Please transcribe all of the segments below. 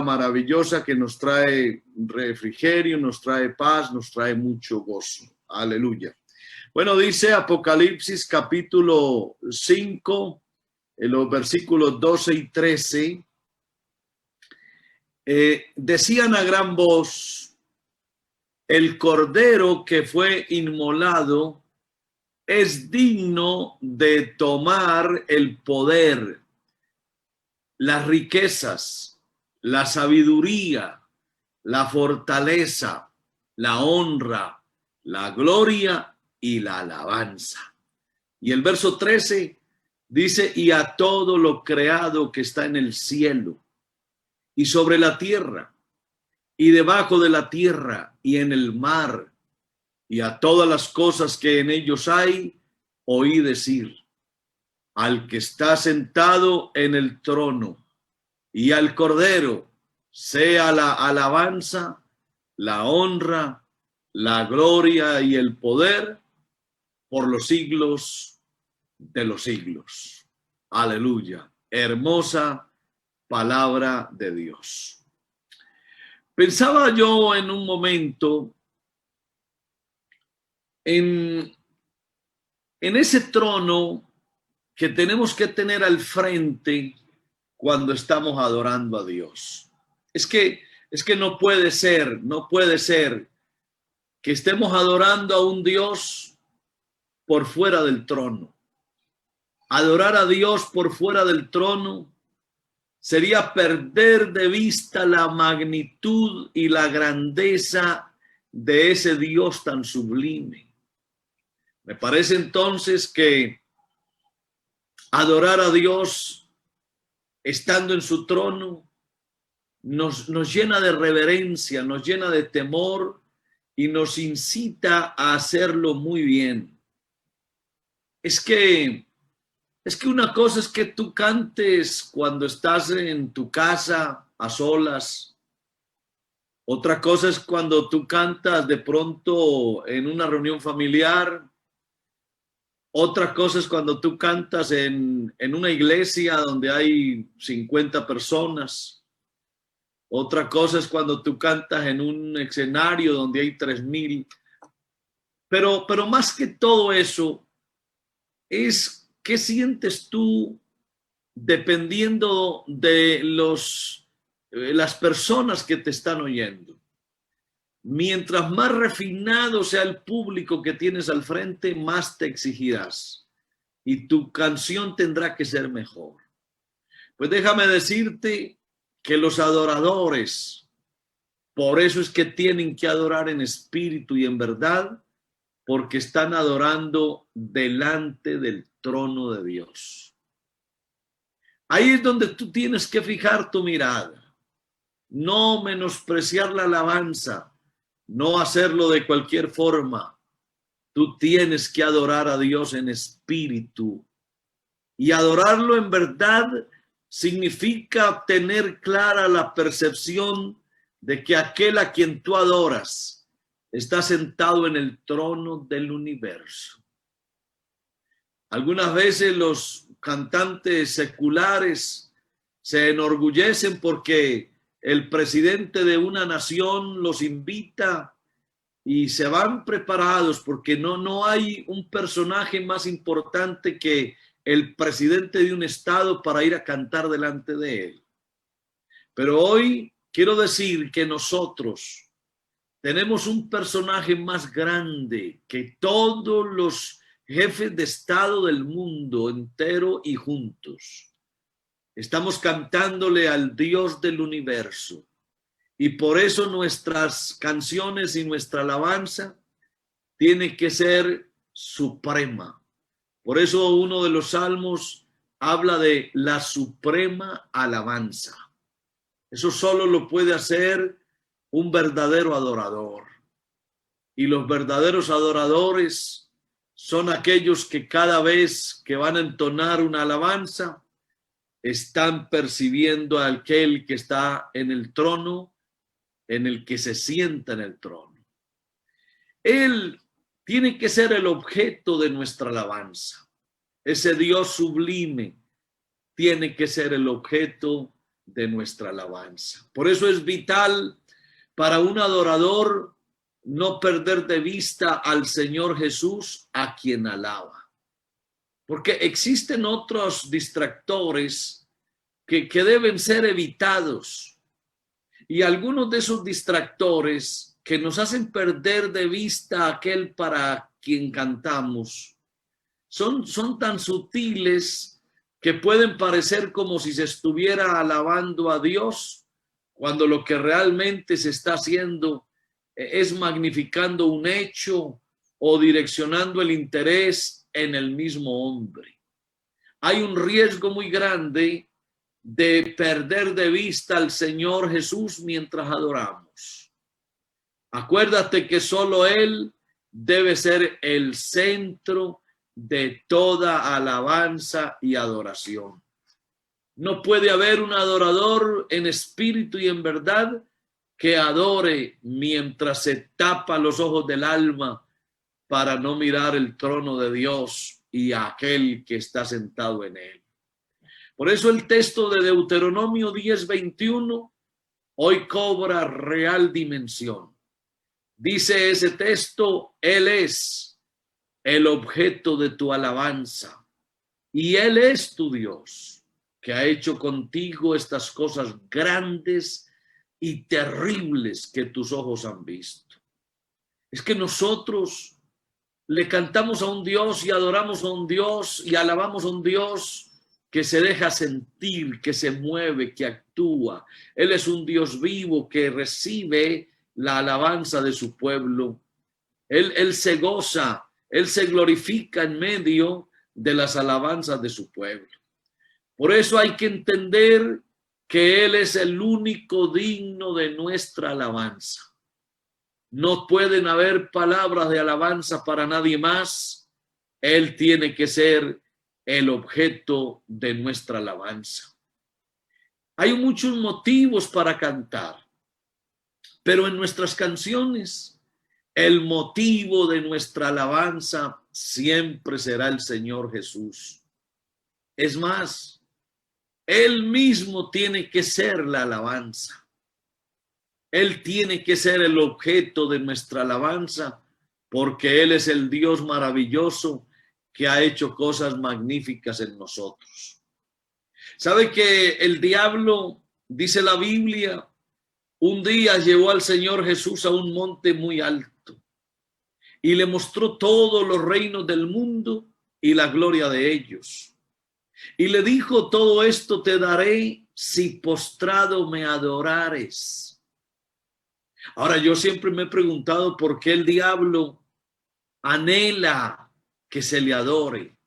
maravillosa que nos trae refrigerio, nos trae paz, nos trae mucho gozo. Aleluya. Bueno, dice Apocalipsis capítulo 5, en los versículos 12 y 13, decían a gran voz: el cordero que fue inmolado es digno de tomar el poder, las riquezas, la sabiduría, la fortaleza, la honra, la gloria y la alabanza. Y el verso 13 dice: y a todo lo creado que está en el cielo y sobre la tierra y debajo de la tierra y en el mar, y a todas las cosas que en ellos hay, oí decir: al que está sentado en el trono y al Cordero sea la alabanza, la honra, la gloria y el poder por los siglos de los siglos. Aleluya. Hermosa palabra de Dios. Pensaba yo en un momento en ese trono que tenemos que tener al frente cuando estamos adorando a Dios. Es que no puede ser que estemos adorando a un Dios por fuera del trono. Adorar a Dios por fuera del trono sería perder de vista la magnitud y la grandeza de ese Dios tan sublime. Me parece entonces que adorar a Dios estando en su trono nos llena de reverencia, nos llena de temor y nos incita a hacerlo muy bien. Es que una cosa es que tú cantes cuando estás en tu casa a solas. Otra cosa es cuando tú cantas de pronto en una reunión familiar. Otra cosa es cuando tú cantas en una iglesia donde hay 50 personas. Otra cosa es cuando tú cantas en un escenario donde hay 3,000. Pero más que todo eso es qué sientes tú dependiendo de las personas que te están oyendo. Mientras más refinado sea el público que tienes al frente, más te exigirás y tu canción tendrá que ser mejor. Pues déjame decirte que los adoradores, por eso es que tienen que adorar en espíritu y en verdad, porque están adorando delante del trono de Dios. Ahí es donde tú tienes que fijar tu mirada, no menospreciar la alabanza, no hacerlo de cualquier forma. Tú tienes que adorar a Dios en espíritu, y adorarlo en verdad significa tener clara la percepción de que aquel a quien tú adoras está sentado en el trono del universo. Algunas veces los cantantes seculares se enorgullecen porque el presidente de una nación los invita y se van preparados porque no hay un personaje más importante que el presidente de un estado para ir a cantar delante de él. Pero hoy quiero decir que nosotros tenemos un personaje más grande que todos los jefes de estado del mundo entero y juntos. Estamos cantándole al Dios del universo, y por eso nuestras canciones y nuestra alabanza tiene que ser suprema. Por eso uno de los salmos habla de la suprema alabanza. Eso solo lo puede hacer un verdadero adorador. Y los verdaderos adoradores son aquellos que cada vez que van a entonar una alabanza, están percibiendo a aquel que está en el trono, en el que se sienta en el trono. Él tiene que ser el objeto de nuestra alabanza. Ese Dios sublime tiene que ser el objeto de nuestra alabanza. Por eso es vital para un adorador no perder de vista al Señor Jesús, a quien alaba. Porque existen otros distractores que deben ser evitados. Y algunos de esos distractores que nos hacen perder de vista a aquel para quien cantamos son tan sutiles que pueden parecer como si se estuviera alabando a Dios, cuando lo que realmente se está haciendo es magnificando un hecho o direccionando el interés en el mismo hombre. Hay un riesgo muy grande de perder de vista al Señor Jesús mientras adoramos. Acuérdate que solo Él debe ser el centro de toda alabanza y adoración. No puede haber un adorador en espíritu y en verdad que adore mientras se tapa los ojos del alma para no mirar el trono de Dios y a aquel que está sentado en él. Por eso el texto de Deuteronomio 10:21 hoy cobra real dimensión. Dice ese texto: Él es el objeto de tu alabanza y Él es tu Dios, que ha hecho contigo estas cosas grandes y terribles que tus ojos han visto. Es que nosotros le cantamos a un Dios y adoramos a un Dios y alabamos a un Dios que se deja sentir, que se mueve, que actúa. Él es un Dios vivo que recibe la alabanza de su pueblo. Él se goza, Él se glorifica en medio de las alabanzas de su pueblo. Por eso hay que entender que Él es el único digno de nuestra alabanza. No pueden haber palabras de alabanza para nadie más. Él tiene que ser el objeto de nuestra alabanza. Hay muchos motivos para cantar, pero en nuestras canciones el motivo de nuestra alabanza siempre será el Señor Jesús. Es más, Él mismo tiene que ser la alabanza. Él tiene que ser el objeto de nuestra alabanza, porque Él es el Dios maravilloso que ha hecho cosas magníficas en nosotros. ¿Sabe que el diablo, dice la Biblia, un día llevó al Señor Jesús a un monte muy alto y le mostró todos los reinos del mundo y la gloria de ellos? Y le dijo: todo esto te daré si postrado me adorares. Ahora, yo siempre me he preguntado por qué el diablo anhela que se le adore.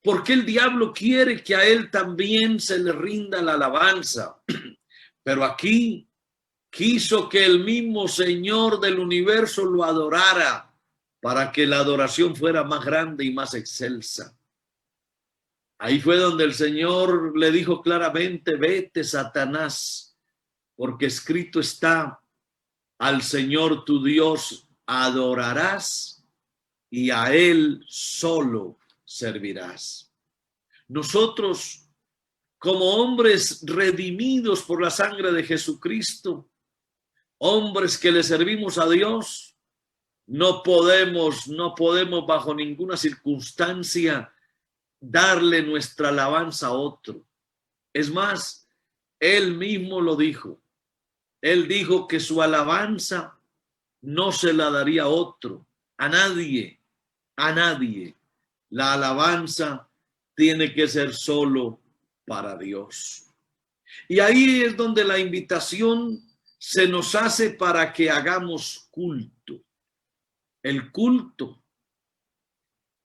¿Por qué el diablo quiere que a él también se le rinda la alabanza? Pero aquí quiso que el mismo Señor del universo lo adorara para que la adoración fuera más grande y más excelsa. Ahí fue donde el Señor le dijo claramente: vete, Satanás, porque escrito está: al Señor tu Dios adorarás y a Él solo servirás. Nosotros, como hombres redimidos por la sangre de Jesucristo, hombres que le servimos a Dios, no podemos bajo ninguna circunstancia darle nuestra alabanza a otro. Es más, Él mismo lo dijo. Él dijo que su alabanza no se la daría a otro, a nadie, a nadie. La alabanza tiene que ser solo para Dios. Y ahí es donde la invitación se nos hace para que hagamos culto. El culto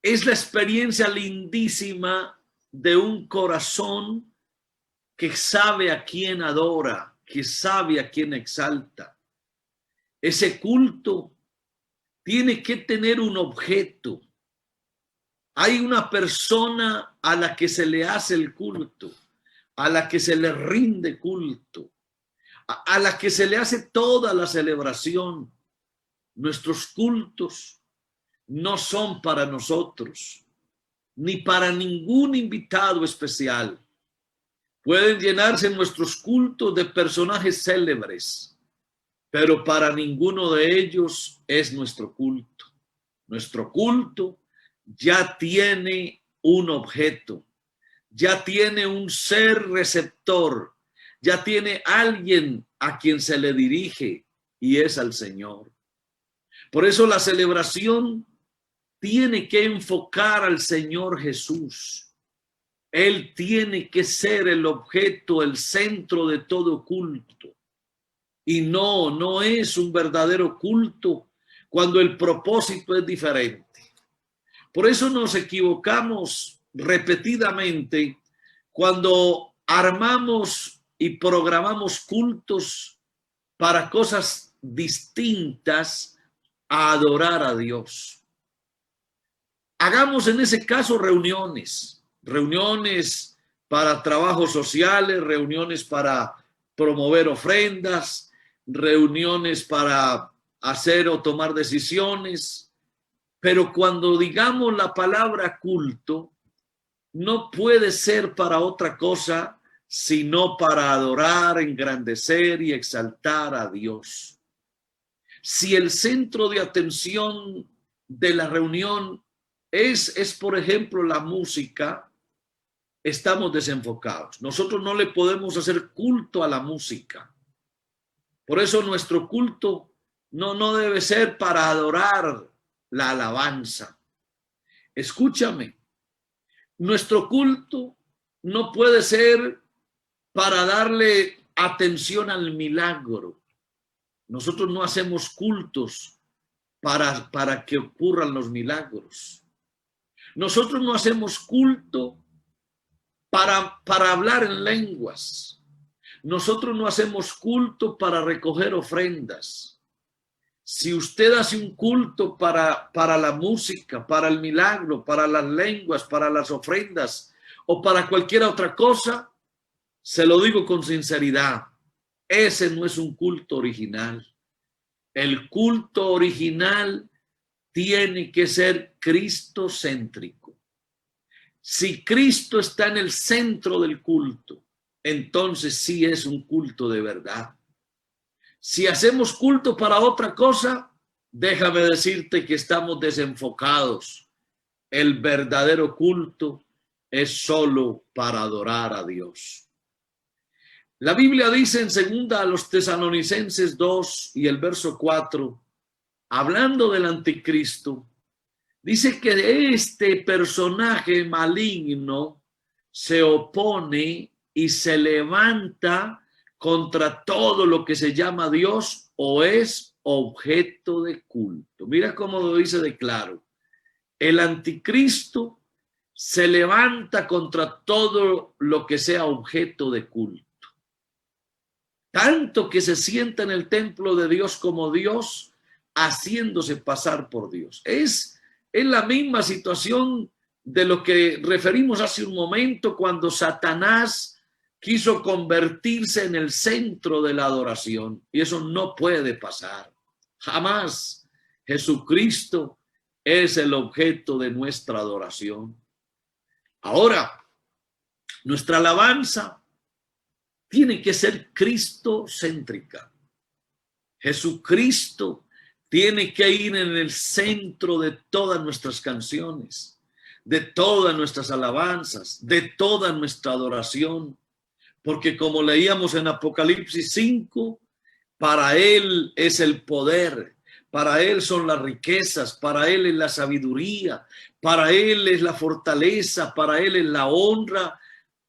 es la experiencia lindísima de un corazón que sabe a quién adora, que sabe a quién exalta. Ese culto tiene que tener un objeto. Hay una persona a la que se le hace el culto, a la que se le rinde culto, a la que se le hace toda la celebración. Nuestros cultos no son para nosotros, ni para ningún invitado especial. Pueden llenarse nuestros cultos de personajes célebres, pero para ninguno de ellos es nuestro culto. Nuestro culto ya tiene un objeto, ya tiene un ser receptor, ya tiene alguien a quien se le dirige y es al Señor. Por eso la celebración tiene que enfocar al Señor Jesús. Él tiene que ser el objeto, el centro de todo culto. Y no es un verdadero culto cuando el propósito es diferente. Por eso nos equivocamos repetidamente cuando armamos y programamos cultos para cosas distintas a adorar a Dios. Hagamos en ese caso reuniones para trabajos sociales, reuniones para promover ofrendas, reuniones para hacer o tomar decisiones. Pero cuando digamos la palabra culto, no puede ser para otra cosa sino para adorar, engrandecer y exaltar a Dios. Si el centro de atención de la reunión es por ejemplo, la música, estamos desenfocados. Nosotros no le podemos hacer culto a la música. Por eso nuestro culto no debe ser para adorar la alabanza. Escúchame, nuestro culto no puede ser para darle atención al milagro. Nosotros no hacemos cultos para que ocurran los milagros. Nosotros no hacemos culto para hablar en lenguas. Nosotros no hacemos culto para recoger ofrendas. Si usted hace un culto para la música, para el milagro, para las lenguas, para las ofrendas o para cualquier otra cosa, se lo digo con sinceridad, ese no es un culto original. El culto original tiene que ser cristocéntrico. Si Cristo está en el centro del culto, entonces sí es un culto de verdad. Si hacemos culto para otra cosa, déjame decirte que estamos desenfocados. El verdadero culto es solo para adorar a Dios. La Biblia dice en 2 Tesalonicenses 2 y el verso 4, hablando del anticristo, dice que este personaje maligno se opone y se levanta contra todo lo que se llama Dios o es objeto de culto. Mira cómo lo dice de claro. El anticristo se levanta contra todo lo que sea objeto de culto. Tanto que se sienta en el templo de Dios como Dios, haciéndose pasar por Dios. Es la misma situación de lo que referimos hace un momento cuando Satanás quiso convertirse en el centro de la adoración. Y eso no puede pasar. Jamás. Jesucristo es el objeto de nuestra adoración. Ahora, nuestra alabanza tiene que ser cristocéntrica. Jesucristo tiene que ir en el centro de todas nuestras canciones, de todas nuestras alabanzas, de toda nuestra adoración. Porque como leíamos en Apocalipsis 5, para Él es el poder, para Él son las riquezas, para Él es la sabiduría, para Él es la fortaleza, para Él es la honra,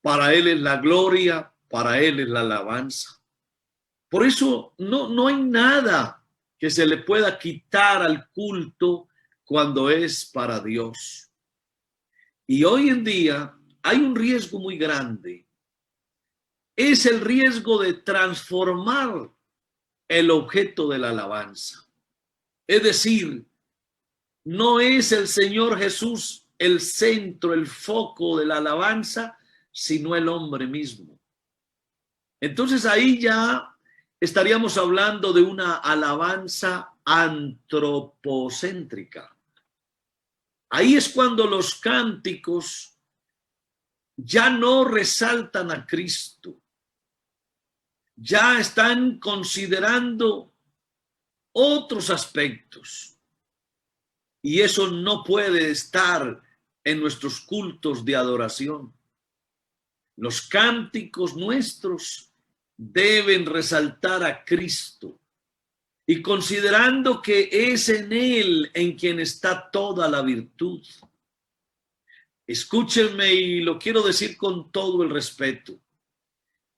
para Él es la gloria, para Él es la alabanza. Por eso no hay nada que se le pueda quitar al culto cuando es para Dios. Y hoy en día hay un riesgo muy grande. Es el riesgo de transformar el objeto de la alabanza. Es decir, no es el Señor Jesús el centro, el foco de la alabanza, sino el hombre mismo. Entonces ahí ya estaríamos hablando de una alabanza antropocéntrica. Ahí es cuando los cánticos ya no resaltan a Cristo, ya están considerando otros aspectos. Y eso no puede estar en nuestros cultos de adoración. Los cánticos nuestros deben resaltar a Cristo y considerando que es en Él en quien está toda la virtud. Escúchenme y lo quiero decir con todo el respeto.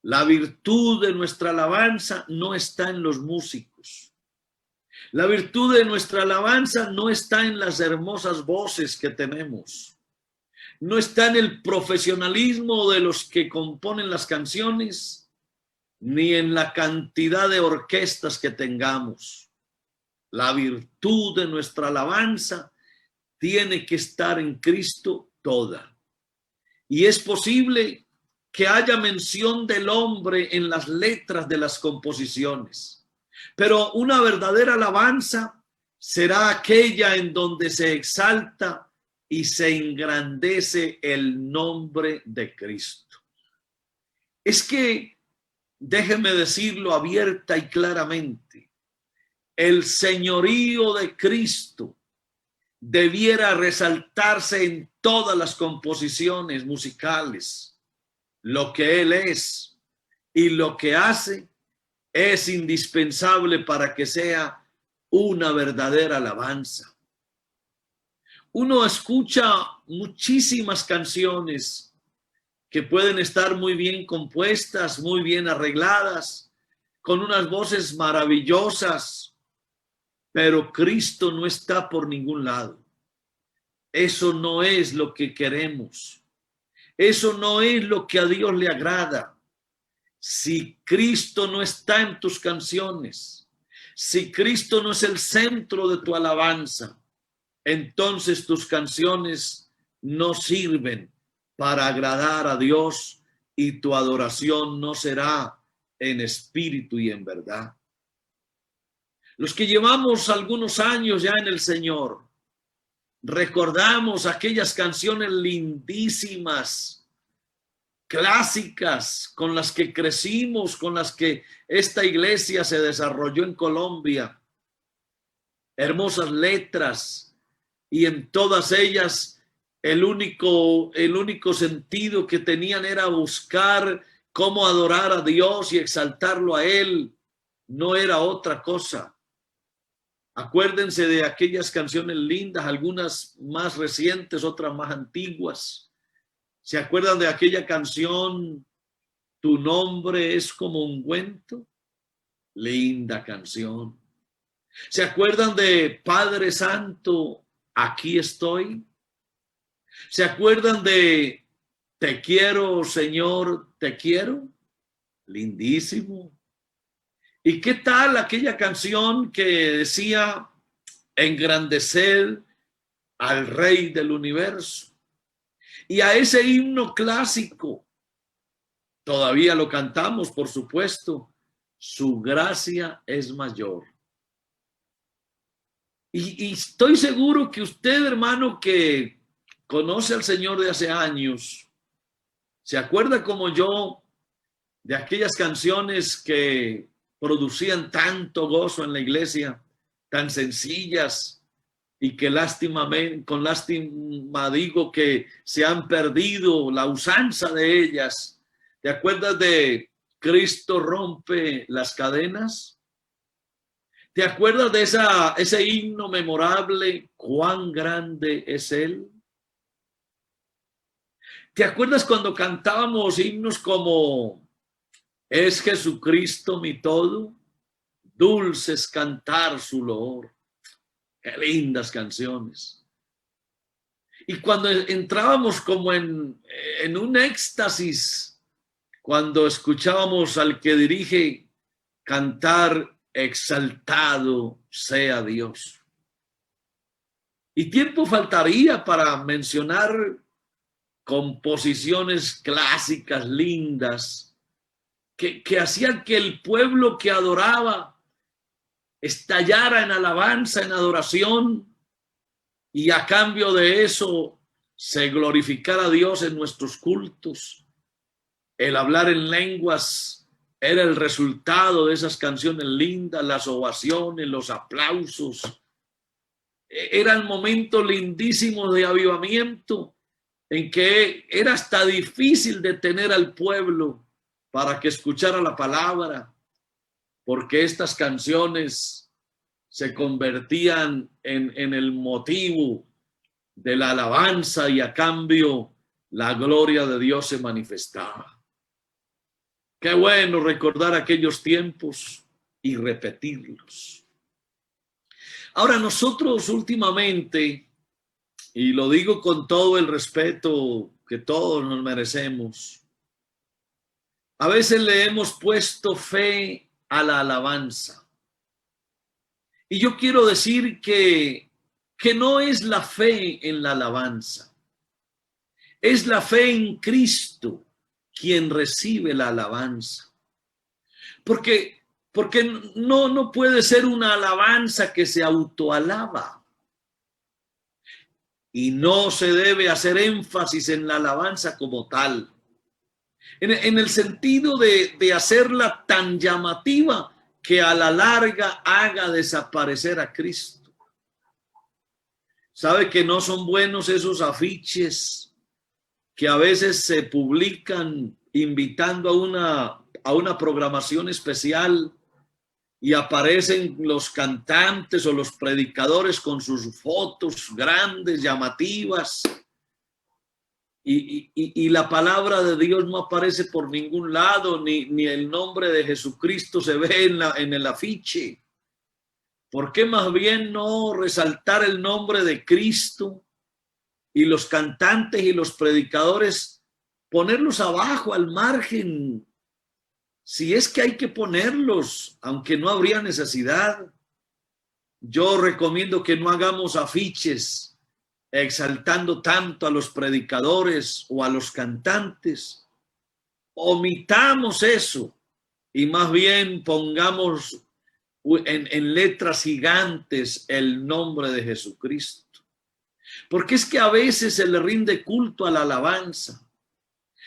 La virtud de nuestra alabanza no está en los músicos. La virtud de nuestra alabanza no está en las hermosas voces que tenemos. No está en el profesionalismo de los que componen las canciones, ni en la cantidad de orquestas que tengamos. La virtud de nuestra alabanza tiene que estar en Cristo toda. Y es posible que haya mención del hombre en las letras de las composiciones, pero una verdadera alabanza será aquella en donde se exalta y se engrandece el nombre de Cristo. Es que, déjeme decirlo abierta y claramente, el señorío de Cristo debiera resaltarse en todas las composiciones musicales. Lo que Él es y lo que hace es indispensable para que sea una verdadera alabanza. Uno escucha muchísimas canciones que pueden estar muy bien compuestas, muy bien arregladas, con unas voces maravillosas, pero Cristo no está por ningún lado. Eso no es lo que queremos. Eso no es lo que a Dios le agrada. Si Cristo no está en tus canciones, si Cristo no es el centro de tu alabanza, entonces tus canciones no sirven para agradar a Dios y tu adoración no será en espíritu y en verdad. Los que llevamos algunos años ya en el Señor, recordamos aquellas canciones lindísimas, clásicas, con las que crecimos, con las que esta iglesia se desarrolló en Colombia. Hermosas letras, y en todas ellas el único sentido que tenían era buscar cómo adorar a Dios y exaltarlo a Él. No era otra cosa. Acuérdense de aquellas canciones lindas, algunas más recientes, otras más antiguas. ¿Se acuerdan de aquella canción, Tu nombre es como ungüento? Linda canción. ¿Se acuerdan de Padre Santo, aquí estoy? ¿Se acuerdan de Te quiero, Señor, te quiero? Lindísimo. ¿Y qué tal aquella canción que decía engrandecer al Rey del universo? Y a ese himno clásico, todavía lo cantamos, por supuesto, su gracia es mayor. Y estoy seguro que usted, hermano, que conoce al Señor de hace años, se acuerda como yo de aquellas canciones que producían tanto gozo en la iglesia, tan sencillas, y que con lástima digo que se han perdido la usanza de ellas. ¿Te acuerdas de Cristo rompe las cadenas? ¿Te acuerdas de ese himno memorable, cuán grande es Él? ¿Te acuerdas cuando cantábamos himnos como es Jesucristo mi todo? Dulce es cantar su loor. Qué lindas canciones. Y cuando entrábamos como en un éxtasis, cuando escuchábamos al que dirige cantar, exaltado sea Dios. Y tiempo faltaría para mencionar composiciones clásicas lindas que hacían que el pueblo que adoraba estallara en alabanza, en adoración, y a cambio de eso se glorificara a Dios en nuestros cultos. El hablar en lenguas era el resultado de esas canciones lindas, las ovaciones, los aplausos. Eran momentos lindísimos de avivamiento en que era hasta difícil detener al pueblo para que escuchara la palabra, porque estas canciones se convertían en el motivo de la alabanza y a cambio la gloria de Dios se manifestaba. Qué bueno recordar aquellos tiempos y repetirlos. Ahora nosotros últimamente, y lo digo con todo el respeto que todos nos merecemos, a veces le hemos puesto fe a la alabanza. Y yo quiero decir que no es la fe en la alabanza, es la fe en Cristo quien recibe la alabanza. Porque no puede ser una alabanza que se autoalaba. Y no se debe hacer énfasis en la alabanza como tal. En el sentido de hacerla tan llamativa que a la larga haga desaparecer a Cristo. ¿Sabe que no son buenos esos afiches que a veces se publican invitando a una programación especial y aparecen los cantantes o los predicadores con sus fotos grandes, llamativas, y la palabra de Dios no aparece por ningún lado, ni el nombre de Jesucristo se ve en el afiche? ¿Por qué más bien no resaltar el nombre de Cristo y los cantantes y los predicadores ponerlos abajo, al margen? Si es que hay que ponerlos, aunque no habría necesidad. Yo recomiendo que no hagamos afiches exaltando tanto a los predicadores o a los cantantes. Omitamos eso y más bien pongamos en letras gigantes el nombre de Jesucristo. Porque es que a veces se le rinde culto a la alabanza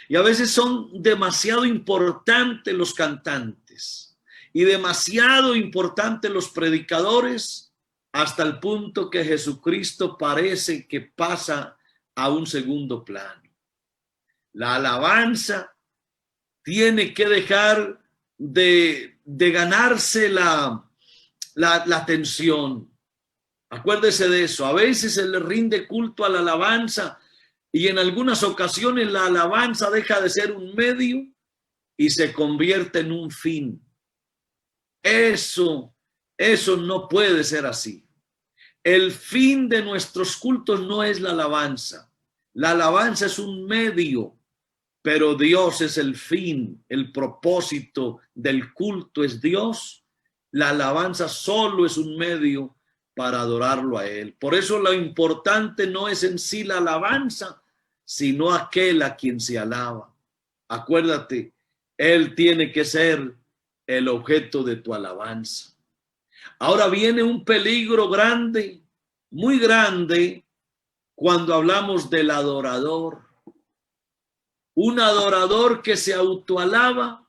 y a veces son demasiado importantes los cantantes y demasiado importantes los predicadores, hasta el punto que Jesucristo parece que pasa a un segundo plano. La alabanza tiene que dejar de ganarse la atención. Acuérdese de eso. A veces se le rinde culto a la alabanza y en algunas ocasiones la alabanza deja de ser un medio y se convierte en un fin. Eso no puede ser así. El fin de nuestros cultos no es la alabanza. La alabanza es un medio, pero Dios es el fin. El propósito del culto es Dios. La alabanza solo es un medio para adorarlo a Él. Por eso lo importante no es en sí la alabanza, sino aquel a quien se alaba. Acuérdate, Él tiene que ser el objeto de tu alabanza. Ahora viene un peligro grande, muy grande, cuando hablamos del adorador. Un adorador que se autoalaba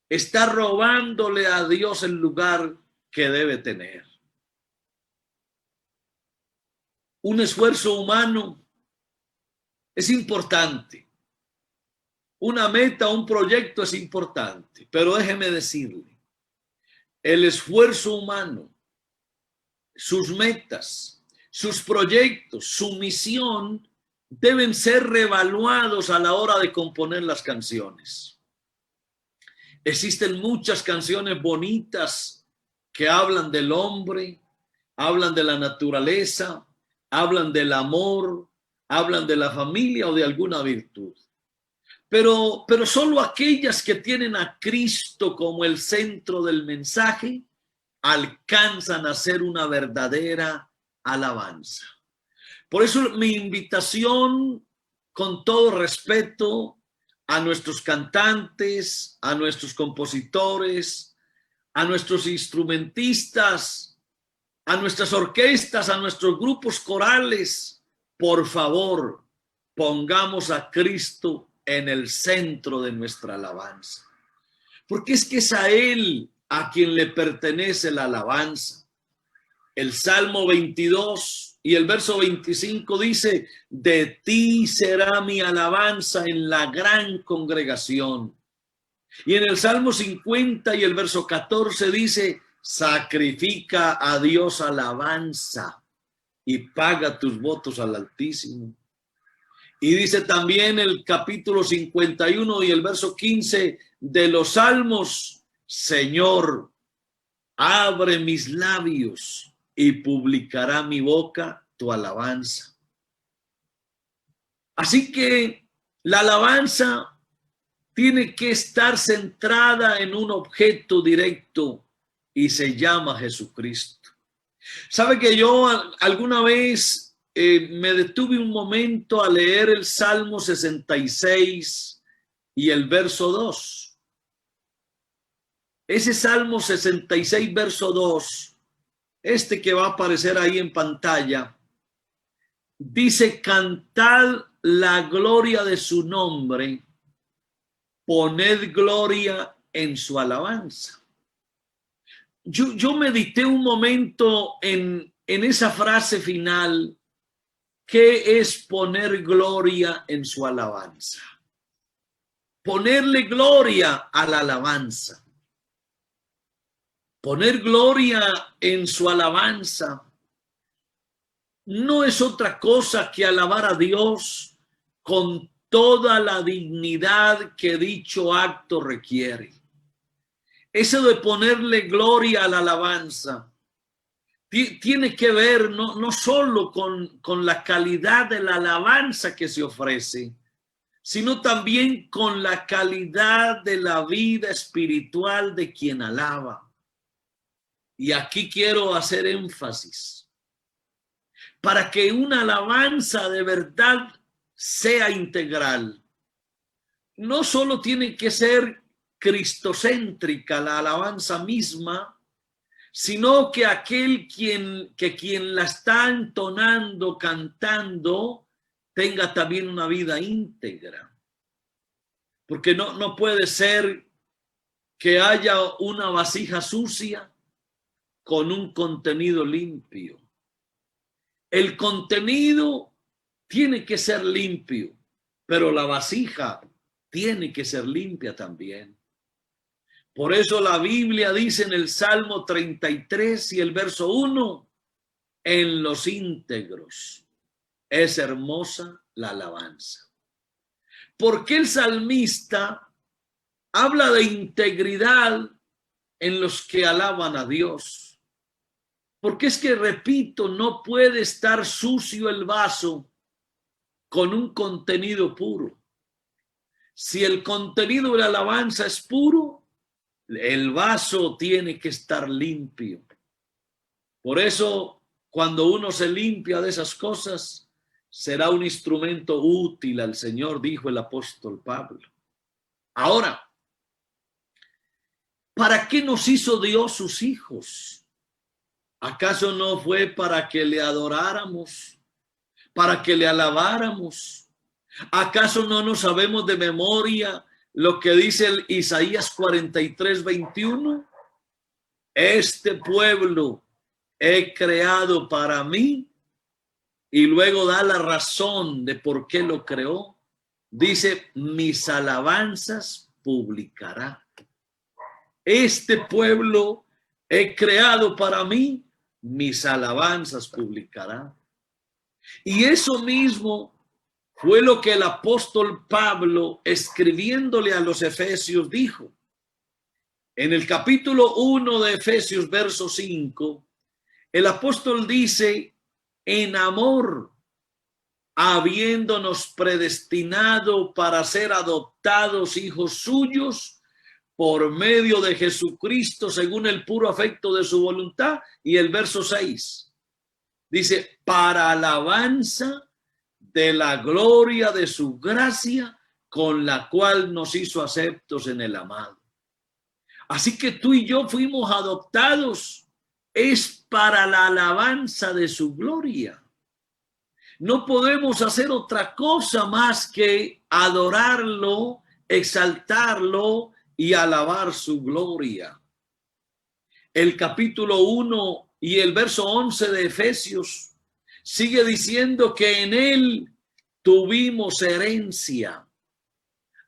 está robándole a Dios el lugar que debe tener. Un esfuerzo humano es importante. Una meta, un proyecto es importante, pero déjeme decirle, el esfuerzo humano, sus metas, sus proyectos, su misión deben ser reevaluados a la hora de componer las canciones. Existen muchas canciones bonitas que hablan del hombre, hablan de la naturaleza, hablan del amor, hablan de la familia o de alguna virtud. Pero solo aquellas que tienen a Cristo como el centro del mensaje alcanzan a ser una verdadera alabanza. Por eso mi invitación, con todo respeto, a nuestros cantantes, a nuestros compositores, a nuestros instrumentistas, a nuestras orquestas, a nuestros grupos corales, por favor, pongamos a Cristo en el centro de nuestra alabanza. Porque es que es a Él a quien le pertenece la alabanza. El Salmo 22 y el verso 25 dice: de ti será mi alabanza en la gran congregación. Y en el Salmo 50 y el verso 14 dice: sacrifica a Dios alabanza y paga tus votos al Altísimo. Y dice también el capítulo 51 y el verso 15 de los Salmos: Señor, abre mis labios y publicará mi boca tu alabanza. Así que la alabanza tiene que estar centrada en un objeto directo y se llama Jesucristo. ¿Sabe que yo alguna vez me detuve un momento a leer el Salmo 66 y el verso 2? Ese Salmo 66, verso 2, este que va a aparecer ahí en pantalla, dice: cantad la gloria de su nombre, poned gloria en su alabanza. Yo medité un momento en esa frase final. ¿Qué es poner gloria en su alabanza? Ponerle gloria a la alabanza. Poner gloria en su alabanza no es otra cosa que alabar a Dios con toda la dignidad que dicho acto requiere. Eso de ponerle gloria a la alabanza tiene que ver no solo con la calidad de la alabanza que se ofrece, sino también con la calidad de la vida espiritual de quien alaba. Y aquí quiero hacer énfasis. Para que una alabanza de verdad sea integral, no solo tiene que ser cristocéntrica la alabanza misma, sino que quien la está entonando, cantando, tenga también una vida íntegra. Porque no puede ser que haya una vasija sucia con un contenido limpio. El contenido tiene que ser limpio, pero la vasija tiene que ser limpia también. Por eso la Biblia dice en el Salmo 33 y el verso 1: en los íntegros es hermosa la alabanza. ¿Por qué el salmista habla de integridad en los que alaban a Dios? Porque es que, repito, no puede estar sucio el vaso con un contenido puro. Si el contenido de la alabanza es puro, el vaso tiene que estar limpio. Por eso, cuando uno se limpia de esas cosas, será un instrumento útil al Señor, dijo el apóstol Pablo. Ahora, ¿para qué nos hizo Dios sus hijos? ¿Acaso no fue para que le adoráramos, para que le alabáramos? ¿Acaso no nos sabemos de memoria lo que dice el Isaías 43, 21? Este pueblo he creado para mí, y luego da la razón de por qué lo creó. Dice: mis alabanzas publicará. Este pueblo he creado para mí, mis alabanzas publicará. Y eso mismo fue lo que el apóstol Pablo, escribiéndole a los Efesios, dijo. En el capítulo 1 de Efesios, verso 5, el apóstol dice: en amor, habiéndonos predestinado para ser adoptados hijos suyos por medio de Jesucristo, según el puro afecto de su voluntad. Y el verso 6 dice: para alabanza de la gloria de su gracia, con la cual nos hizo aceptos en el amado. Así que tú y yo fuimos adoptados, es para la alabanza de su gloria. No podemos hacer otra cosa más que adorarlo, exaltarlo y alabar su gloria. El capítulo 1 y el verso 11 de Efesios sigue diciendo que en él tuvimos herencia,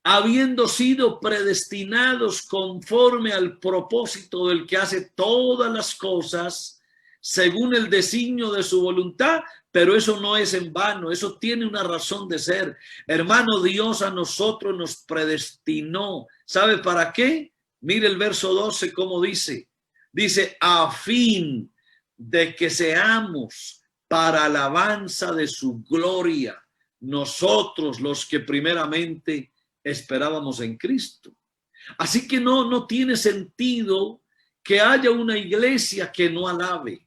habiendo sido predestinados conforme al propósito del que hace todas las cosas según el designio de su voluntad. Pero eso no es en vano, eso tiene una razón de ser. Hermano, Dios a nosotros nos predestinó. ¿Sabe para qué? Mire el verso 12 cómo dice. Dice, a fin de que seamos para alabanza de su gloria, nosotros los que primeramente esperábamos en Cristo. Así que no tiene sentido que haya una iglesia que no alabe,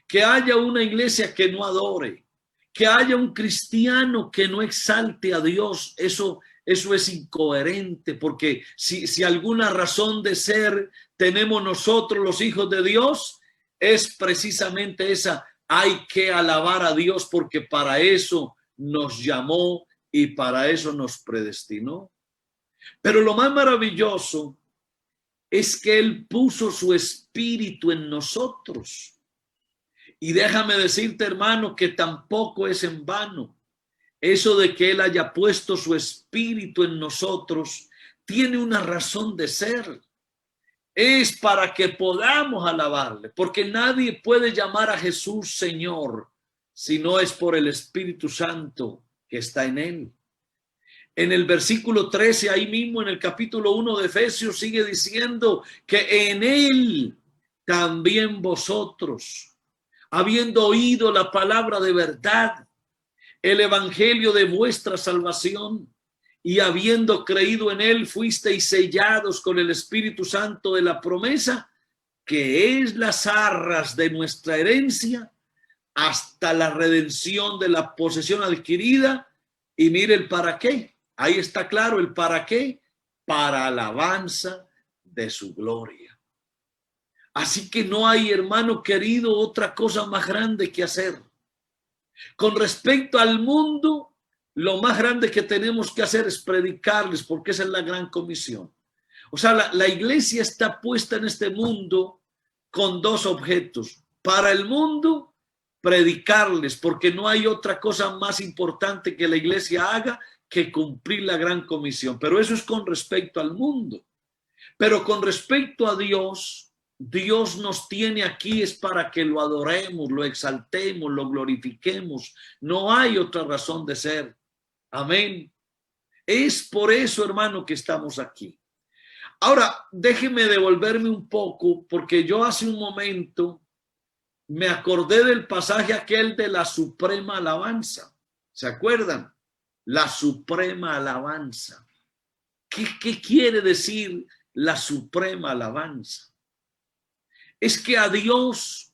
que haya una iglesia que no adore, que haya un cristiano que no exalte a Dios. Eso es incoherente, porque si alguna razón de ser tenemos nosotros los hijos de Dios, es precisamente esa: hay que alabar a Dios porque para eso nos llamó y para eso nos predestinó. Pero lo más maravilloso es que Él puso su espíritu en nosotros. Y déjame decirte, hermano, que tampoco es en vano. Eso de que Él haya puesto su espíritu en nosotros tiene una razón de ser. Es para que podamos alabarle, porque nadie puede llamar a Jesús Señor si no es por el Espíritu Santo que está en Él. En el versículo 13, ahí mismo en el capítulo 1 de Efesios, sigue diciendo que en Él también vosotros, habiendo oído la palabra de verdad, el evangelio de vuestra salvación, y habiendo creído en él, fuisteis sellados con el Espíritu Santo de la promesa, que es las arras de nuestra herencia, hasta la redención de la posesión adquirida. Y mire el para qué. Ahí está claro el para qué: para alabanza de su gloria. Así que no hay, hermano querido, otra cosa más grande que hacer. Con respecto al mundo, lo más grande que tenemos que hacer es predicarles, porque esa es la gran comisión. O sea, la iglesia está puesta en este mundo con dos objetos. Para el mundo, predicarles, porque no hay otra cosa más importante que la iglesia haga que cumplir la gran comisión. Pero eso es con respecto al mundo. Pero con respecto a Dios, Dios nos tiene aquí es para que lo adoremos, lo exaltemos, lo glorifiquemos. No hay otra razón de ser. Amén. Es por eso, hermano, que estamos aquí. Ahora, déjeme devolverme un poco, porque yo hace un momento me acordé del pasaje aquel de la suprema alabanza. ¿Se acuerdan? La suprema alabanza. ¿Qué quiere decir la suprema alabanza? Es que a Dios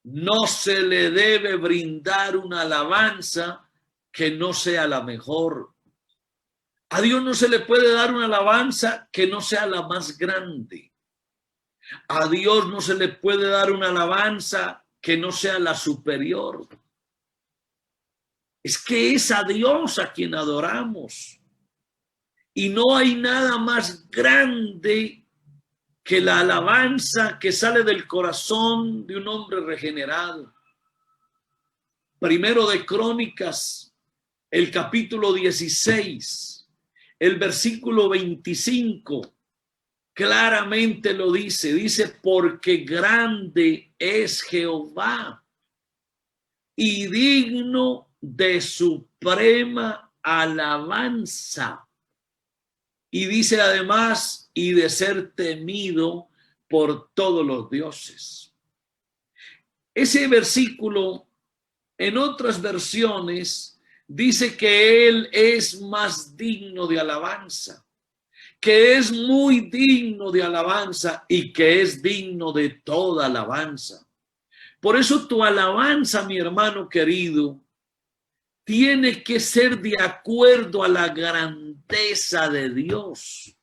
no se le debe brindar una alabanza que no sea la mejor. A Dios no se le puede dar una alabanza que no sea la más grande. A Dios no se le puede dar una alabanza que no sea la superior. Es que es a Dios a quien adoramos. Y no hay nada más grande que la alabanza que sale del corazón de un hombre regenerado. Primero de Crónicas, el capítulo 16, el versículo 25, claramente lo dice. Dice: porque grande es Jehová y digno de suprema alabanza. Y dice además: y de ser temido por todos los dioses. Ese versículo, en otras versiones, dice que Él es más digno de alabanza, que es muy digno de alabanza y que es digno de toda alabanza. Por eso tu alabanza, mi hermano querido, tiene que ser de acuerdo a la grandeza de Dios.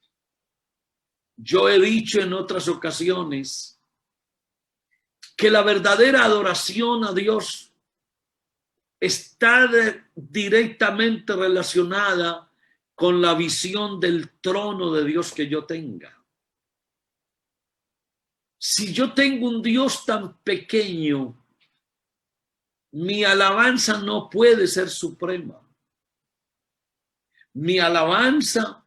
Yo he dicho en otras ocasiones que la verdadera adoración a Dios está directamente relacionada con la visión del trono de Dios que yo tenga. Si yo tengo un Dios tan pequeño, mi alabanza no puede ser suprema. Mi alabanza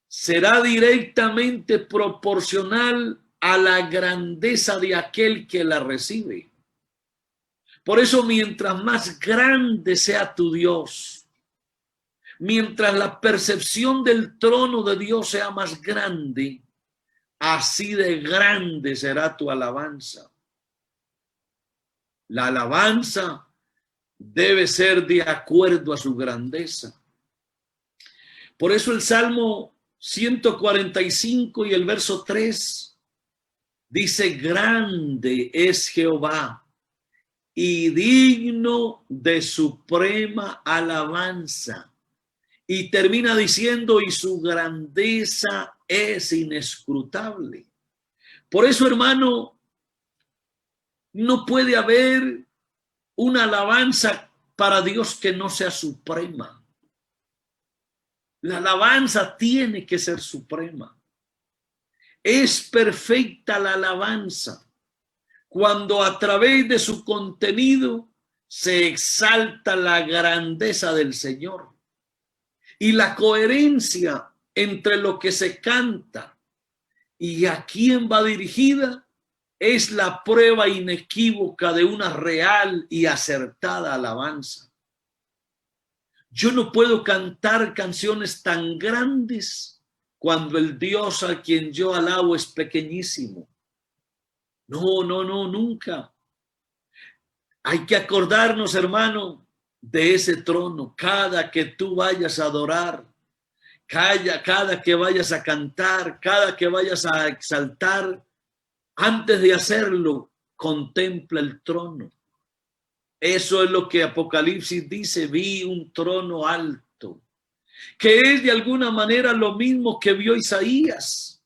será directamente proporcional a la grandeza de aquel que la recibe. Por eso, mientras más grande sea tu Dios, mientras la percepción del trono de Dios sea más grande, así de grande será tu alabanza. La alabanza debe ser de acuerdo a su grandeza. Por eso el Salmo 145 y el verso 3 dice: grande es Jehová y digno de suprema alabanza. Y termina diciendo: y su grandeza es inescrutable. Por eso, hermano, no puede haber una alabanza para Dios que no sea suprema. La alabanza tiene que ser suprema. Es perfecta la alabanza cuando a través de su contenido se exalta la grandeza del Señor. Y la coherencia entre lo que se canta y a quién va dirigida es la prueba inequívoca de una real y acertada alabanza. Yo no puedo cantar canciones tan grandes cuando el Dios a quien yo alabo es pequeñísimo. No, nunca. Hay que acordarnos, hermano, de ese trono. Cada que tú vayas a adorar, cada que vayas a cantar, cada que vayas a exaltar, antes de hacerlo, contempla el trono. Eso es lo que Apocalipsis dice: vi un trono alto, que es de alguna manera lo mismo que vio Isaías.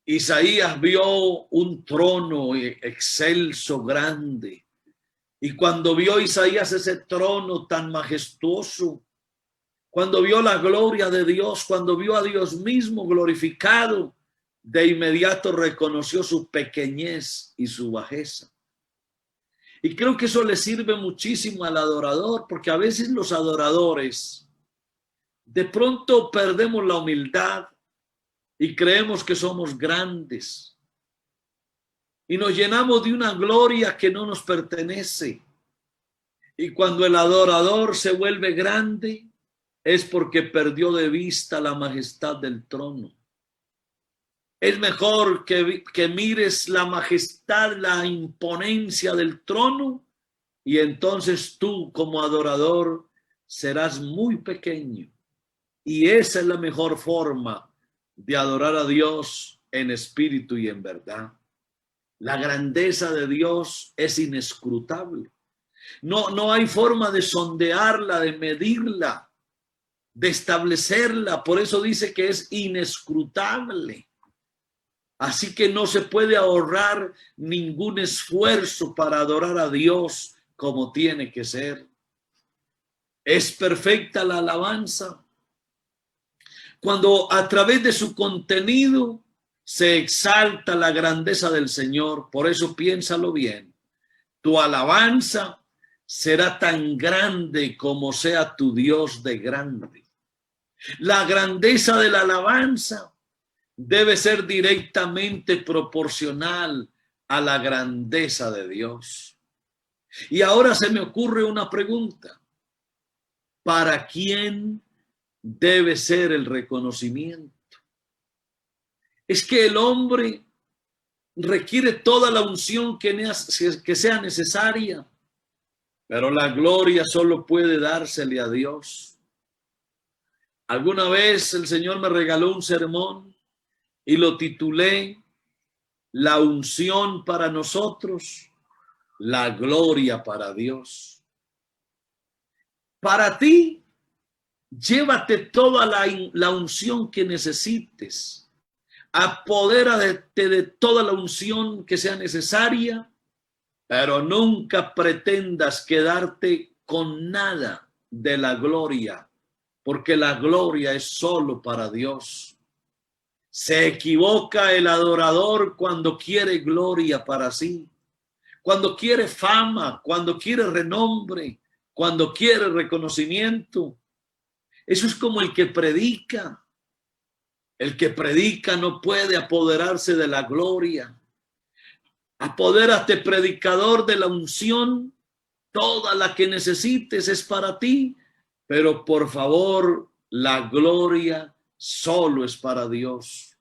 Isaías vio un trono excelso, grande. Y cuando vio Isaías ese trono tan majestuoso, cuando vio la gloria de Dios, cuando vio a Dios mismo glorificado, de inmediato reconoció su pequeñez y su bajeza. Y creo que eso le sirve muchísimo al adorador, porque a veces los adoradores de pronto perdemos la humildad y creemos que somos grandes y nos llenamos de una gloria que no nos pertenece. Y cuando el adorador se vuelve grande, es porque perdió de vista la majestad del trono. Es mejor que mires la majestad, la imponencia del trono, y entonces tú como adorador serás muy pequeño. Y esa es la mejor forma de adorar a Dios en espíritu y en verdad. La grandeza de Dios es inescrutable. No hay forma de sondearla, de medirla, de establecerla. Por eso dice que es inescrutable. Así que no se puede ahorrar ningún esfuerzo para adorar a Dios como tiene que ser. Es perfecta la alabanza cuando a través de su contenido se exalta la grandeza del Señor. Por eso piénsalo bien. Tu alabanza será tan grande como sea tu Dios de grande. La grandeza de la alabanza debe ser directamente proporcional a la grandeza de Dios. Y ahora se me ocurre una pregunta. ¿Para quién debe ser el reconocimiento? Es que el hombre requiere toda la unción que sea necesaria, pero la gloria solo puede dársele a Dios. Alguna vez el Señor me regaló un sermón y lo titulé: la unción para nosotros, la gloria para Dios. Para ti, llévate toda la unción que necesites. Apodérate de toda la unción que sea necesaria, pero nunca pretendas quedarte con nada de la gloria, porque la gloria es solo para Dios. Se equivoca el adorador cuando quiere gloria para sí, cuando quiere fama, cuando quiere renombre, cuando quiere reconocimiento. Eso es como el que predica. El que predica no puede apoderarse de la gloria. Apodérate, predicador, de la unción. Toda la que necesites es para ti, pero por favor, la gloria solo es para Dios.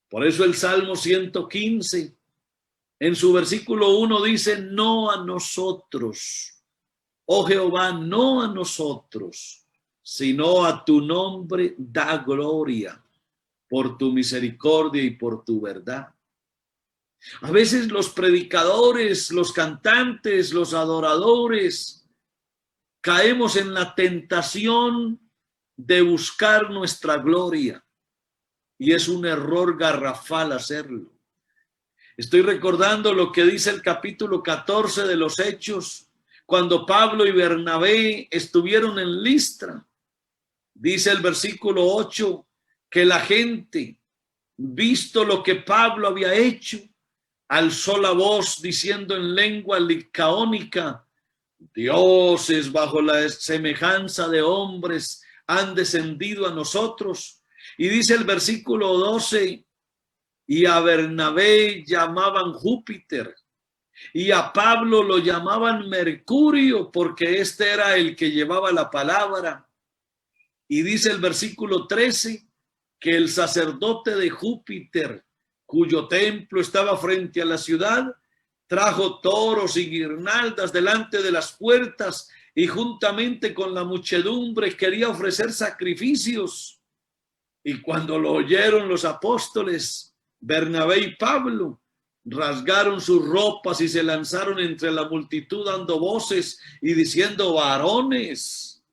Por eso el Salmo 115, en su versículo 1 dice: no a nosotros, oh Jehová, no a nosotros, sino a tu nombre da gloria, por tu misericordia y por tu verdad. A veces los predicadores, los cantantes, los adoradores, caemos en la tentación de buscar nuestra gloria, y es un error garrafal hacerlo. Estoy recordando lo que dice el capítulo 14 de los Hechos, cuando Pablo y Bernabé estuvieron en Listra. Dice el versículo 8 que la gente, visto lo que Pablo había hecho, alzó la voz diciendo en lengua licaónica: dioses bajo la semejanza de hombres han descendido a nosotros. Y dice el versículo 12: y a Bernabé llamaban Júpiter, y a Pablo lo llamaban Mercurio, porque este era el que llevaba la palabra. Y dice el versículo 13 que el sacerdote de Júpiter, cuyo templo estaba frente a la ciudad, trajo toros y guirnaldas delante de las puertas, y juntamente con la muchedumbre quería ofrecer sacrificios. Y cuando lo oyeron los apóstoles, Bernabé y Pablo, rasgaron sus ropas y se lanzaron entre la multitud dando voces y diciendo: varones,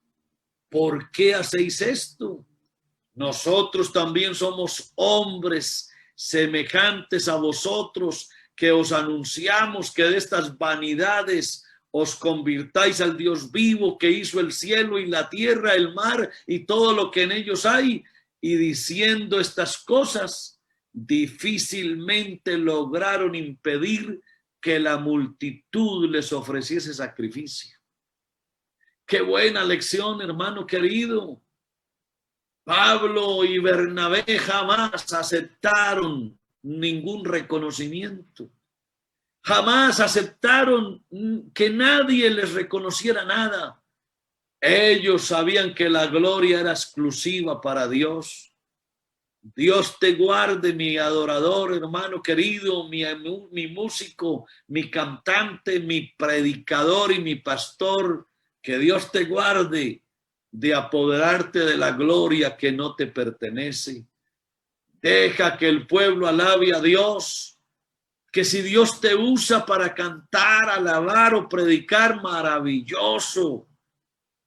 ¿por qué hacéis esto? Nosotros también somos hombres semejantes a vosotros, que os anunciamos que de estas vanidades os convirtáis al Dios vivo, que hizo el cielo y la tierra, el mar y todo lo que en ellos hay. Y diciendo estas cosas, difícilmente lograron impedir que la multitud les ofreciese sacrificio. Qué buena lección, hermano querido. Pablo y Bernabé jamás aceptaron ningún reconocimiento. Jamás aceptaron que nadie les reconociera nada. Ellos sabían que la gloria era exclusiva para Dios. Dios te guarde, mi adorador, hermano querido, mi músico, mi cantante, mi predicador y mi pastor. Que Dios te guarde de apoderarte de la gloria que no te pertenece. Deja que el pueblo alabe a Dios. Que si Dios te usa para cantar, alabar o predicar, maravilloso.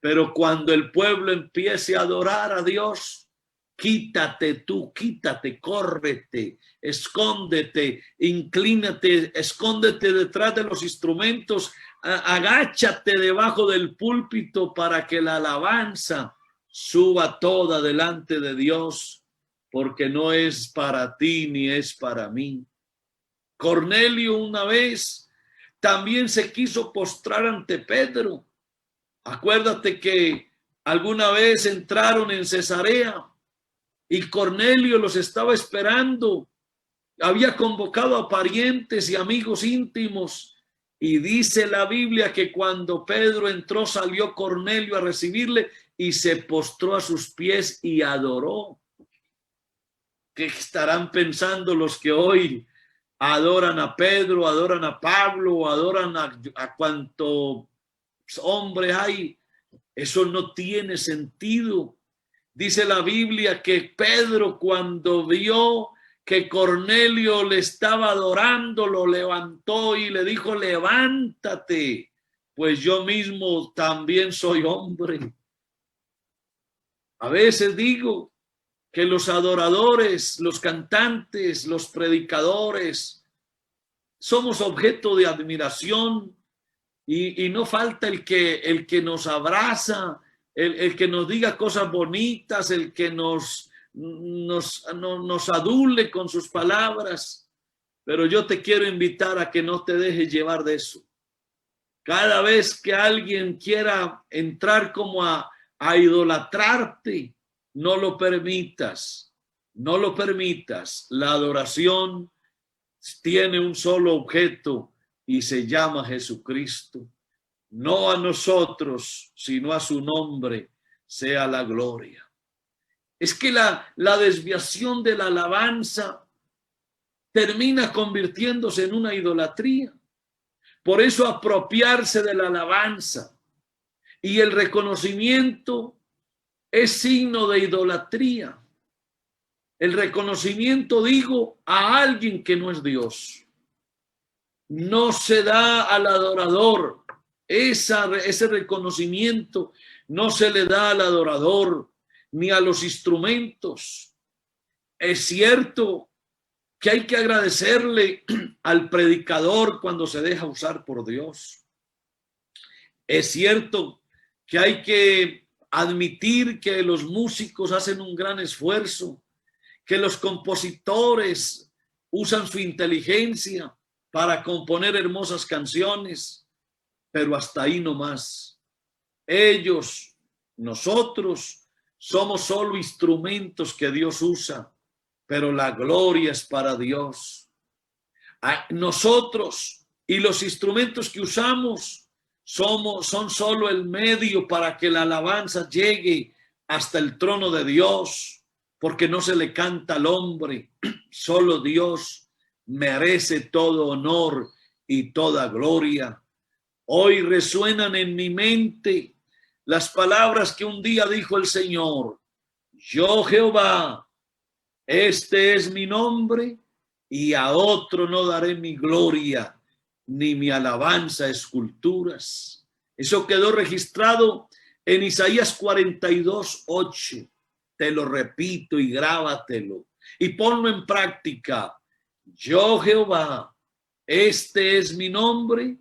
Pero cuando el pueblo empiece a adorar a Dios, quítate tú, quítate, córrete, escóndete, inclínate, escóndete detrás de los instrumentos, agáchate debajo del púlpito para que la alabanza suba toda delante de Dios, porque no es para ti ni es para mí. Cornelio una vez también se quiso postrar ante Pedro. Acuérdate que alguna vez entraron en Cesarea y Cornelio los estaba esperando. Había convocado a parientes y amigos íntimos, y dice la Biblia que cuando Pedro entró, salió Cornelio a recibirle y se postró a sus pies y adoró. ¿Qué estarán pensando los que hoy adoran a Pedro, adoran a Pablo, adoran a cuanto hombre hay? Eso no tiene sentido. Dice la Biblia que Pedro, cuando vio que Cornelio le estaba adorando, lo levantó y le dijo: levántate, pues yo mismo también soy hombre. A veces digo que los adoradores, los cantantes, los predicadores, somos objeto de admiración, y no falta el que nos abraza, el que nos diga cosas bonitas, el que nos adule con sus palabras. Pero yo te quiero invitar a que no te dejes llevar de eso. Cada vez que alguien quiera entrar como a idolatrarte, no lo permitas, no lo permitas. La adoración tiene un solo objeto y se llama Jesucristo. No a nosotros, sino a su nombre sea la gloria. Es que la desviación de la alabanza termina convirtiéndose en una idolatría. Por eso apropiarse de la alabanza y el reconocimiento es signo de idolatría. El reconocimiento, digo, a alguien que no es Dios. No se da al adorador. Ese reconocimiento no se le da al adorador ni a los instrumentos. Es cierto que hay que agradecerle al predicador cuando se deja usar por Dios. Es cierto que hay que admitir que los músicos hacen un gran esfuerzo, que los compositores usan su inteligencia para componer hermosas canciones, pero hasta ahí no más. Ellos, nosotros, somos solo instrumentos que Dios usa, pero la gloria es para Dios. Nosotros y los instrumentos que usamos son solo el medio para que la alabanza llegue hasta el trono de Dios, porque no se le canta al hombre, solo Dios merece todo honor y toda gloria. Hoy resuenan en mi mente las palabras que un día dijo el Señor: yo, Jehová, este es mi nombre, y a otro no daré mi gloria, ni mi alabanza a esculturas. Eso quedó registrado en Isaías 42:8. Te lo repito y grábatelo y ponlo en práctica. Yo, Jehová, este es mi nombre,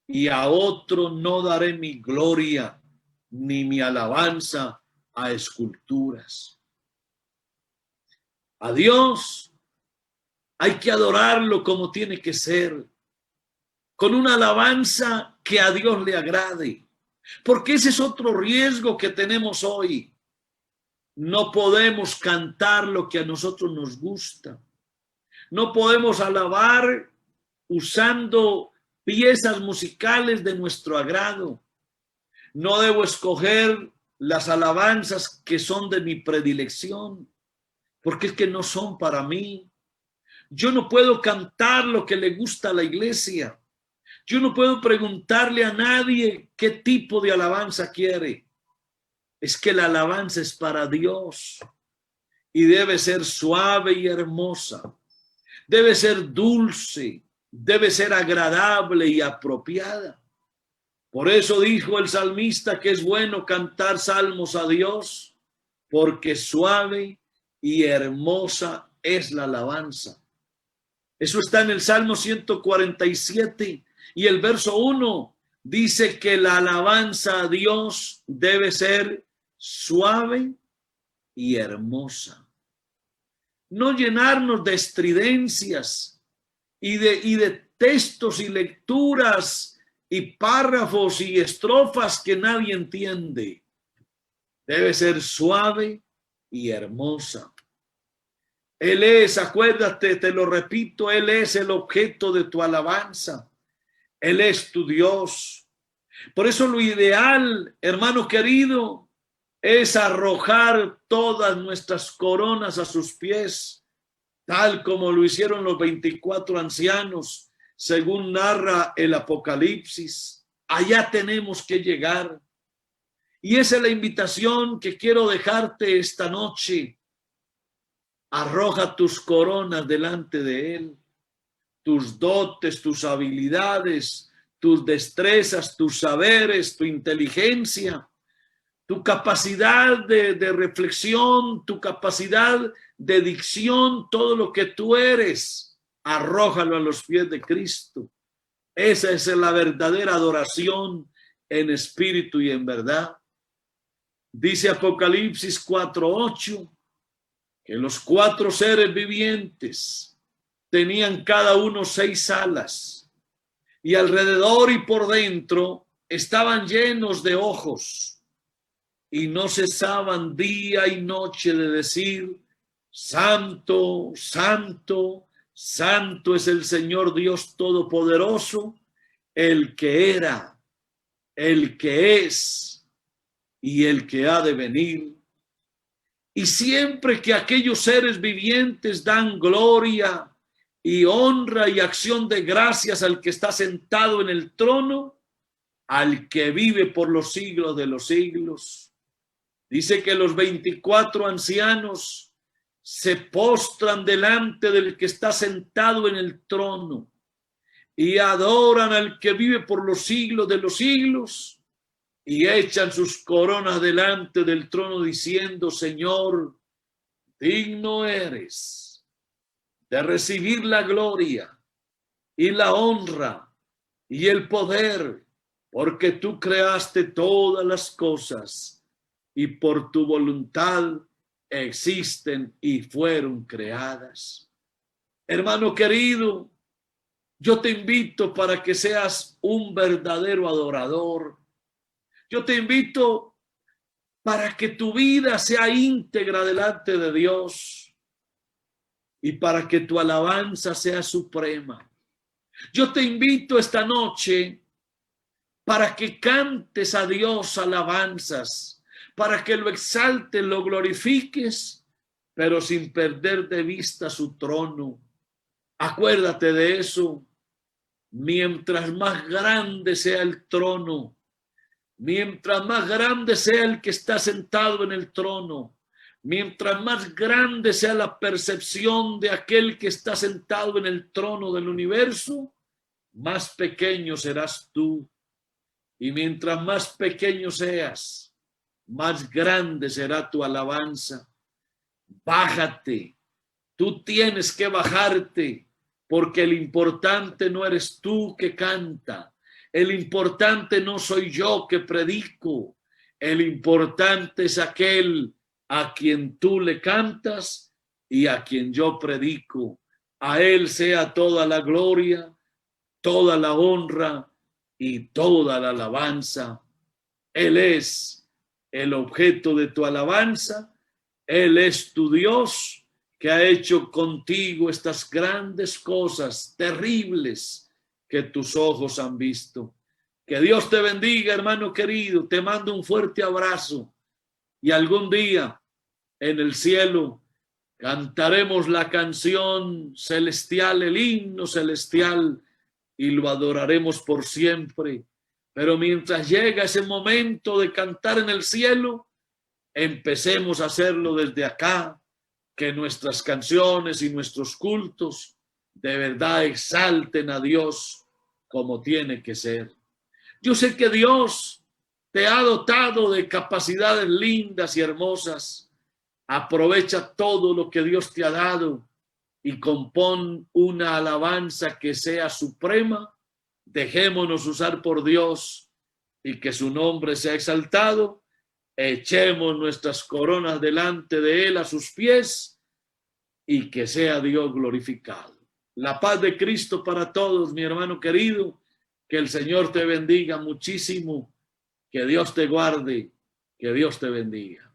y a otro no daré mi gloria, ni mi alabanza a esculturas. A Dios hay que adorarlo como tiene que ser, con una alabanza que a Dios le agrade, porque ese es otro riesgo que tenemos hoy. No podemos cantar lo que a nosotros nos gusta. No podemos alabar usando piezas musicales de nuestro agrado. No debo escoger las alabanzas que son de mi predilección, porque es que no son para mí. Yo no puedo cantar lo que le gusta a la iglesia. Yo no puedo preguntarle a nadie qué tipo de alabanza quiere. Es que la alabanza es para Dios y debe ser suave y hermosa. Debe ser dulce, debe ser agradable y apropiada. Por eso dijo el salmista que es bueno cantar salmos a Dios, porque suave y hermosa es la alabanza. Eso está en el Salmo 147 y el verso 1 dice que la alabanza a Dios debe ser suave y hermosa. No llenarnos de estridencias y de textos y lecturas y párrafos y estrofas que nadie entiende. Debe ser suave y hermosa. Él es, acuérdate, te lo repito, Él es el objeto de tu alabanza. Él es tu Dios. Por eso lo ideal, hermano querido, es arrojar todas nuestras coronas a sus pies, tal como lo hicieron los 24 ancianos, según narra el Apocalipsis. Allá tenemos que llegar. Y esa es la invitación que quiero dejarte esta noche. Arroja tus coronas delante de Él, tus dotes, tus habilidades, tus destrezas, tus saberes, tu inteligencia, tu capacidad de reflexión, tu capacidad de dicción, todo lo que tú eres, arrójalo a los pies de Cristo Esa es la verdadera adoración en espíritu y en verdad. Dice Apocalipsis 4:8 que los 4 seres vivientes tenían cada uno 6 alas y alrededor y por dentro estaban llenos de ojos y no cesaban día y noche de decir: Santo, santo, santo es el Señor Dios Todopoderoso, el que era, el que es y el que ha de venir. Y siempre que aquellos seres vivientes dan gloria y honra y acción de gracias al que está sentado en el trono, al que vive por los siglos de los siglos, dice que los 24 ancianos se postran delante del que está sentado en el trono y adoran al que vive por los siglos de los siglos y echan sus coronas delante del trono diciendo: Señor, digno eres de recibir la gloria y la honra y el poder, porque tú creaste todas las cosas y por tu voluntad existen y fueron creadas. Hermano querido, yo te invito para que seas un verdadero adorador. Yo te invito para que tu vida sea íntegra delante de Dios y para que tu alabanza sea suprema. Yo te invito esta noche para que cantes a Dios alabanzas, para que lo exaltes, lo glorifiques, pero sin perder de vista su trono. Acuérdate de eso. Mientras más grande sea el trono, mientras más grande sea el que está sentado en el trono, mientras más grande sea la percepción de aquel que está sentado en el trono del universo, más pequeño serás tú. Y mientras más pequeño seas, más grande será tu alabanza. Bájate. Tú tienes que bajarte, porque el importante no eres tú que canta. El importante no soy yo que predico. El importante es aquel a quien tú le cantas y a quien yo predico. A él sea toda la gloria, toda la honra y toda la alabanza. Él es el objeto de tu alabanza. Él es tu Dios que ha hecho contigo estas grandes cosas terribles que tus ojos han visto. Que Dios te bendiga, hermano querido. Te mando un fuerte abrazo y algún día en el cielo cantaremos la canción celestial, el himno celestial, y lo adoraremos por siempre. Pero mientras llega ese momento de cantar en el cielo, empecemos a hacerlo desde acá, que nuestras canciones y nuestros cultos de verdad exalten a Dios como tiene que ser. Yo sé que Dios te ha dotado de capacidades lindas y hermosas. Aprovecha todo lo que Dios te ha dado y compón una alabanza que sea suprema. Dejémonos usar por Dios y que su nombre sea exaltado. Echemos nuestras coronas delante de Él a sus pies y que sea Dios glorificado. La paz de Cristo para todos, mi hermano querido. Que el Señor te bendiga muchísimo. Que Dios te guarde. Que Dios te bendiga.